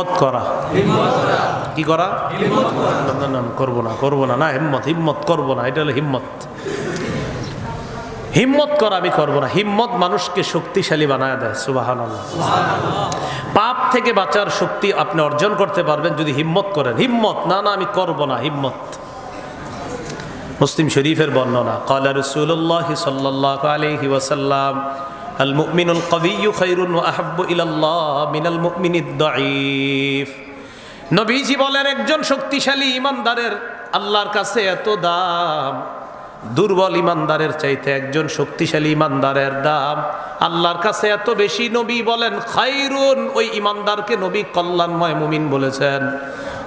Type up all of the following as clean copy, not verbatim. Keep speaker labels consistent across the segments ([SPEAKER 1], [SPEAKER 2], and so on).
[SPEAKER 1] করা কি করা করবো না হিম্মত করবো না, এটা হলো হিম্মত করা আমি করবো না। হিম্মত মানুষকে শক্তিশালী বানায় দেয়। সুবহানাল্লাহ। পাপ থেকে বাঁচার শক্তি আপনি অর্জন করতে পারবেন যদি হিম্মত করেন। হিম্মত না আমি করবো না, হিম্মত। মুসলিম শরীফের বর্ণনা, ক্বালা রাসূলুল্লাহ সাল্লাল্লাহু আলাইহি ওয়াসাল্লাম আল মুমিনুল কবিয়্যু খায়রুন ওয়া আহাব্বু ইলাল্লাহ মিনাল মুমিনিদ দাঈফ। নবীজি বলেন, একজন শক্তিশালী ঈমানদারের আল্লাহর কাছে এত দাম, দুর্বল ঈমানদারের চাইতে একজন শক্তিশালী ঈমানদারের দাম আল্লাহর কাছে এত বেশি। নবী বলেন খায়রুন, ওই ঈমানদারকে নবী কল্যাণময় মুমিন বলেছেন।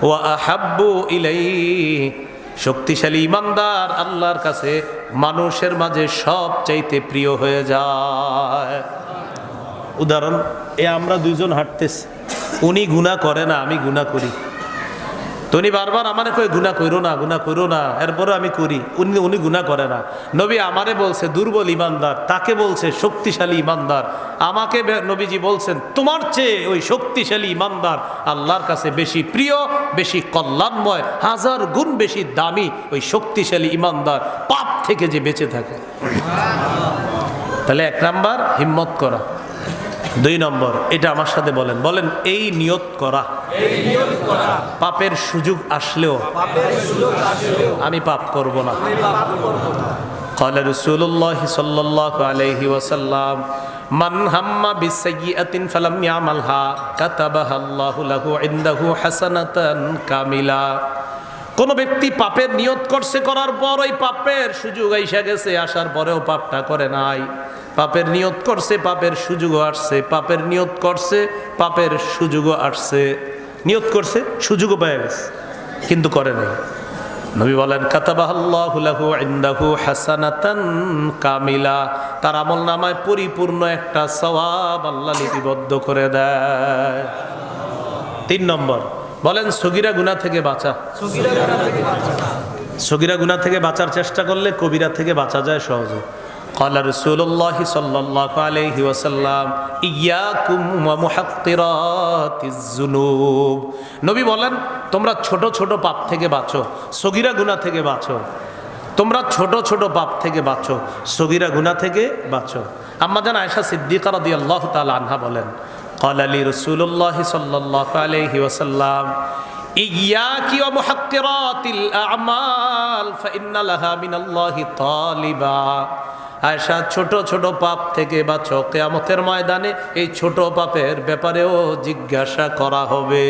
[SPEAKER 1] ওয়া আহাব্বু ইলাইহি, শক্তিশালী ঈমানদার আল্লাহর কাছে মানুষের মাঝে সব চাইতে প্রিয় হয়ে যায়। উদাহরণ, আমরা দুইজন হাঁটতেছি, উনি গুনাহ করে না, আমি গুনাহ করি। তো উনি বারবার আমারে কই গুনাহ কইরো না, এরপরে আমি করি। উনি গুনাহ করে না। নবী আমারে বলছে দুর্বল ঈমানদার, তাকে বলছে শক্তিশালী ঈমানদার। আমাকে নবীজি বলছেন তোমার চেয়ে ওই শক্তিশালী ঈমানদার আল্লাহর কাছে বেশি প্রিয়, বেশি কল্যাণময়, হাজার গুণ বেশি দামি ওই শক্তিশালী ঈমানদার পাপ থেকে যে বেঁচে থাকে। তাহলে 1 নাম্বার হিম্মত করা। 2 নম্বর, এটা আমার সাথে বলেন এই নিয়ত করা, পাপের সুযোগ আসলেও আমি পাপ করব না। ক্বালা রাসূলুল্লাহ সাল্লাল্লাহু আলাইহি ওয়াসাল্লাম মান হাম্মা বিসাইয়্যাতিন ফালাম ইয়ামালহা কাতাবাহা আল্লাহু লাহু ইনদাহু হাসানাতান কামিলা। কোন ব্যক্তি পাপের নিয়ত করছে, করার পর ওই পাপের সুযোগ আইসা গেছে, আসার পরেও পাপটা করে নাই। পাপের নিয়ত করছে, পাপের সুযোগও আসছে, পাপের নিয়ত করছে, পাপের সুযোগও আসছে। নিয়ত করছে, সুযোগও পেয়ে গেছে, কিন্তু করে নাই। নবী বলেন কাতাবাহাল্লাহু লাহু ইনদাহু হাসানাতান কামিলা, তার আমলনামায় পরিপূর্ণ একটা সওয়াব আল্লাহ লিপিবদ্ধ করে দেয়। 3 নম্বর, বলেন সগীরা গুনাহ থেকে বাঁচা। সগীরা গুনাহ থেকে বাঁচার চেষ্টা করলে কবিরা থেকে বাঁচা যায় সহজে। ক্বালা রাসূলুল্লাহ সাল্লাল্লাহু আলাইহি ওয়াসাল্লাম ইয়্যাকুম ওয়া মুহাক্কিরাতিজ যুনুব। নবী বলেন তোমরা ছোট ছোট পাপ থেকে বাঁচো, সগীরা গুনাহ থেকে বাঁচো। তোমরা ছোট ছোট পাপ থেকে বাঁচো, সগীরা গুনাহ থেকে বাঁচো। আম্মা জান আয়েশা সিদ্দিকা রাদিয়াল্লাহু তাআলা আনহা বলেন ক্বালা লি রাসূলুল্লাহ সাল্লাল্লাহু আলাইহি ওয়াসাল্লাম ইয়্যাকি ওয়া মুহাক্কিরাতিল আ'মাল ফাইন্না লাহা মিনাল্লাহি তালিবা। আয়েশা, ছোট ছোট পাপ থেকে বাঁচো, কিয়ামতের ময়দানে এই ছোট পাপের ব্যাপারেও জিজ্ঞাসা করা হবে।